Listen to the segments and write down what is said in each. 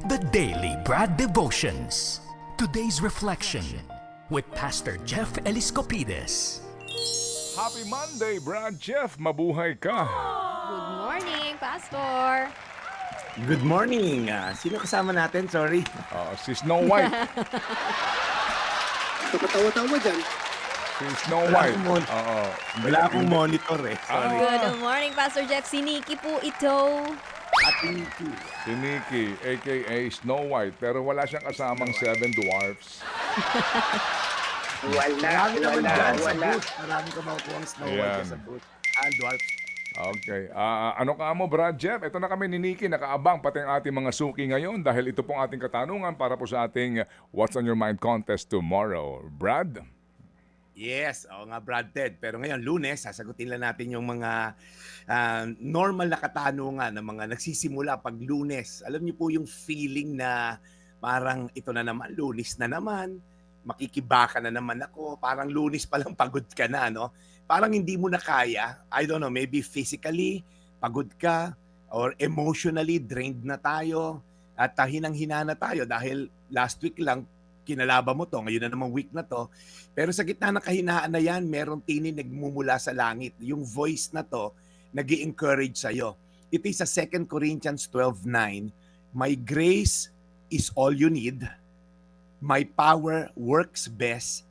The Daily Brad Devotions. Today's reflection with Pastor Jeff Eliscopides. Happy Monday, Brad Jeff. Mabuhay ka. Good morning, Pastor. Good morning. Sino kasama natin? Sorry. Si Snow White. Katawa-tawa dyan. Si Snow White. Wala akong monitor eh. Sorry. Good morning, Pastor Jeff. Si Nikki po ito. Si Nikki, a.k.a. Snow White. Pero wala siyang kasamang 7 dwarfs. Marami naman dyan sa booth. Marami ka makukuha ang Snow White Ayan. sa booth. Dwarfs. Okay. Ano ka mo, Brad Jeff? Ito na kami ni Nikki. Nakaabang pati ang ating mga suki ngayon dahil ito pong ating katanungan para po sa ating What's on Your Mind contest tomorrow. Brad? Yes, oo nga Brad Ted. Pero ngayon, Lunes, sasagutin lang natin yung mga normal na katanungan ng mga nagsisimula pag Lunes. Alam niyo po yung feeling na parang ito na naman, Lunes na naman, makikibaka na naman ako, parang Lunes pa lang pagod ka na, no? Parang hindi mo na kaya, I don't know, maybe physically, pagod ka, or emotionally, drained na tayo, at hinang-hina na tayo dahil last week lang, kinalaban mo to, ngayon na namang week na to. Pero sa gitna ng kahinaan na yan, merong tinig nagmumula sa langit. Yung voice na to, nag-i-encourage sa'yo. It is sa 2 Corinthians 12:9, My grace is all you need. My power works best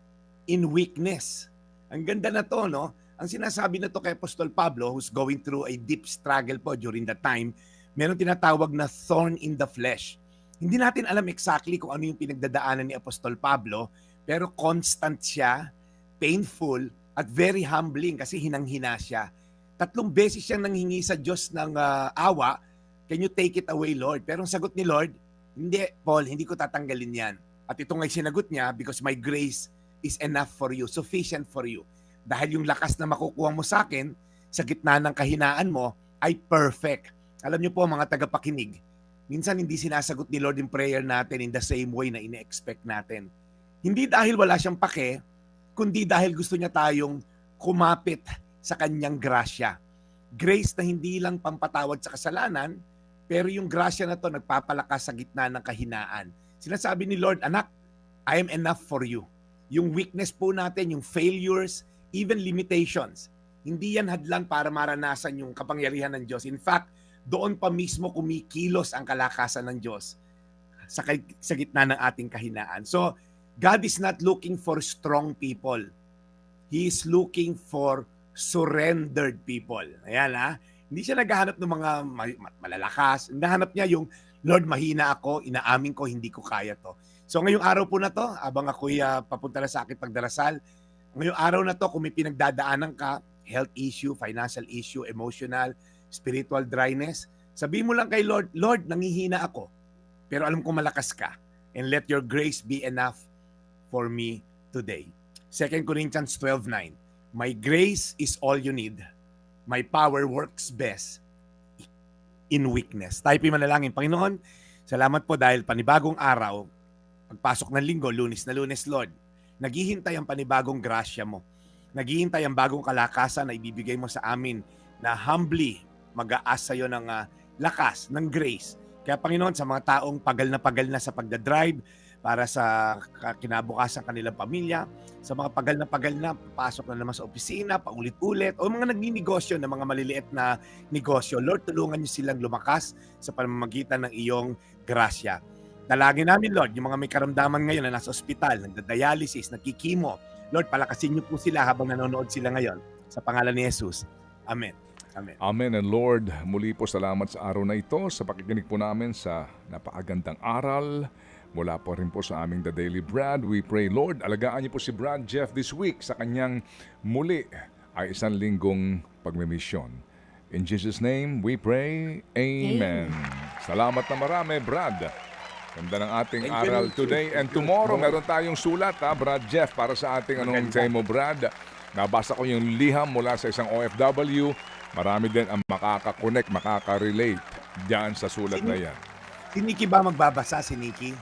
in weakness. Ang ganda na to, no? Ang sinasabi na to kay Apostol Pablo, who's going through a deep struggle po during that time, meron tinatawag na thorn in the flesh. Hindi natin alam exactly kung ano yung pinagdadaanan ni Apostol Pablo, pero constant siya, painful, at very humbling kasi hinang-hina siya. 3 beses siyang nanghingi sa Diyos ng awa, can you take it away, Lord? Pero ang sagot ni Lord, hindi, Paul, hindi ko tatanggalin yan. At ito nga'y sinagot niya, because my grace is enough for you, sufficient for you. Dahil yung lakas na makukuha mo sa akin, sa gitna ng kahinaan mo, ay perfect. Alam niyo po mga tagapakinig, minsan hindi sinasagot ni Lord yung prayer natin in the same way na ine-expect natin. Hindi dahil wala siyang pake, kundi dahil gusto niya tayong kumapit sa kanyang grasya. Grace na hindi lang pampatawad sa kasalanan, pero yung grasya na to nagpapalakas sa gitna ng kahinaan. Sinasabi ni Lord, anak, I am enough for you. Yung weakness po natin, yung failures, even limitations, hindi yan hadlang para maranasan yung kapangyarihan ng Diyos. In fact, doon pa mismo kumikilos ang kalakasan ng Diyos sa gitna ng ating kahinaan. So, God is not looking for strong people. He is looking for surrendered people. Ayan ha. Hindi siya naghahanap ng mga malalakas. Hinahanap niya yung, Lord, mahina ako, inaamin ko, hindi ko kaya to. So ngayong araw po na to, abang ako'y papunta na sa aking pagdarasal, ngayong araw na to, kung may pinagdadaanan ka, health issue, financial issue, emotional, spiritual dryness, sabihin mo lang kay Lord, Lord, nangihina ako, pero alam ko malakas ka, and let your grace be enough for me today. 2 Corinthians 12:9, My grace is all you need. My power works best in weakness. Tayo manalangin. Panginoon, salamat po dahil panibagong araw, pagpasok ng linggo, Lunes na Lunes, Lord, naghihintay ang panibagong grasya mo. Naghihintay ang bagong kalakasan na ibibigay mo sa amin na humbly mag-aas sa'yo ng lakas, ng grace. Kaya Panginoon, sa mga taong pagal na sa pagdadrive para sa kinabukasan kanilang pamilya, sa mga pagal na pasok na naman sa opisina, paulit-ulit, o mga nagninegosyo ng mga maliliit na negosyo, Lord, tulungan niyo silang lumakas sa pamamagitan ng iyong grasya. Dalangin namin, Lord, yung mga may karamdaman ngayon na nasa ospital, nagda-dialysis, nagkikimo, Lord, palakasin niyo po sila habang nanonood sila ngayon. Sa pangalan ni Jesus. Amen. Amen. Amen. And Lord, muli po salamat sa araw na ito, sa pakikinig po namin sa napakagandang aral. Mula po rin po sa aming The Daily Brad. We pray, Lord, alagaan niyo po si Brad Jeff this week sa kanyang muli ay 1 linggong pagmimisyon. In Jesus' name, we pray. Amen. Salamat na marami, Brad. Ganda ng ating aral today and tomorrow. Meron tayong sulat, Brad Jeff, para sa ating tema, Brad. Nabasa ko yung liham mula sa isang OFW. Marami din ang makaka-connect, makaka-relate diyan sa sulat na yan. Si Nikki ba magbabasa, si Nikki?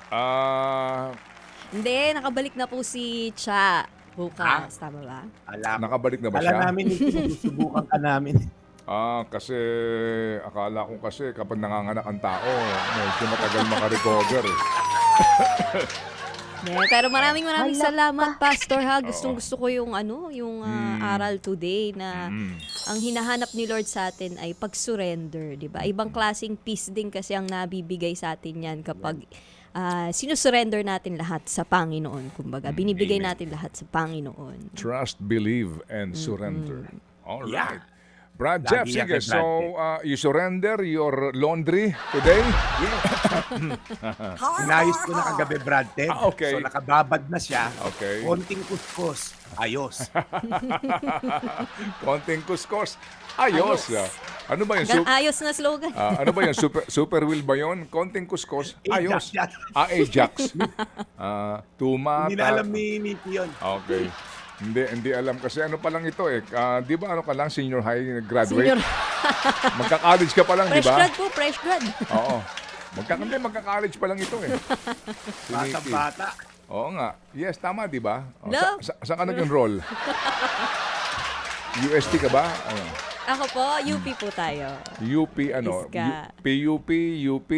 Hindi, nakabalik na po si Cha bukas. Tama ba? Alam. Nakabalik na ba siya? Alam namin, Nikki, susubukan ka namin. Kasi akala ko kasi kapag nanganganak ang tao, medyo matagal makarecover eh. Pero maraming salamat, Pastor, ha. Gusto ko yung aral today na ang hinahanap ni Lord sa atin ay pag-surrender, 'di ba? Ibang klaseng peace din kasi ang nabibigay sa atin 'yan kapag sinusurrender natin lahat sa Panginoon. Kumbaga, binibigay natin lahat sa Panginoon. Trust, believe, and surrender. All Yeah. right. Brad Jeff, Lagi yan sige. kay Brad So, you surrender your laundry today? Inayos ko na kagabi, Brad Ted. Okay. So nakababad na siya. Okay. Konting kuskus. Ayos. Konting kuskos. Ayos. Ano ba yun? Ayos na slogan. Ano ba yun? Super wheel ba yun? Konting kuskos. Ayos. Ajax yan. Ajax. Tumata. Hindi na alam ni Nicky yun. Okay. Hindi alam kasi ano pa lang ito eh. Di ba ano ka lang, senior high graduate? Senior. Magka-college ka pa lang, di Fresh ba? grad po, fresh grad. Oo. Magka-college pa lang ito eh. Si Nikki. Bata-bata. Oo nga. Yes, tama, di ba? No. Saan ka nag-enroll? UST ka ba? Ano? Ako po, UP po tayo. UP ano? Iska. PUP, UP,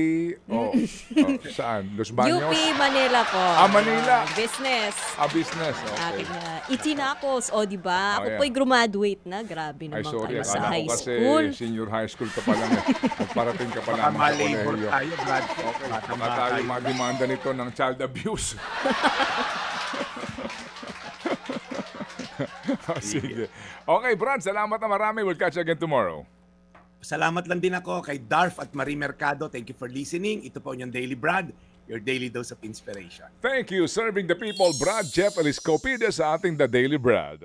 saan? Los Baños? UP Manila po. Manila. Business. Business. Okay. Akin na. Itinakos. O, di ba? Ako yeah. po'y graduate na. Grabe Ay, naman sorry. kayo sa Akala high ko kasi school. senior high school ka pa lang eh. Nagparating ka pa Baka lamang sa ma-labor kolehiyo. tayo, Brad Ted. Okay. Baka Bata-bata tayo yun. mademanda nito ng child abuse. Sige. Okay, Brad. Salamat na marami. We'll catch you again tomorrow. Salamat lang din ako kay Darf at Marie Mercado. Thank you for listening. Ito po yung Daily Brad, your daily dose of inspiration. Thank you, serving the people, Brad Jeff Eliscopides sa ating The Daily Brad.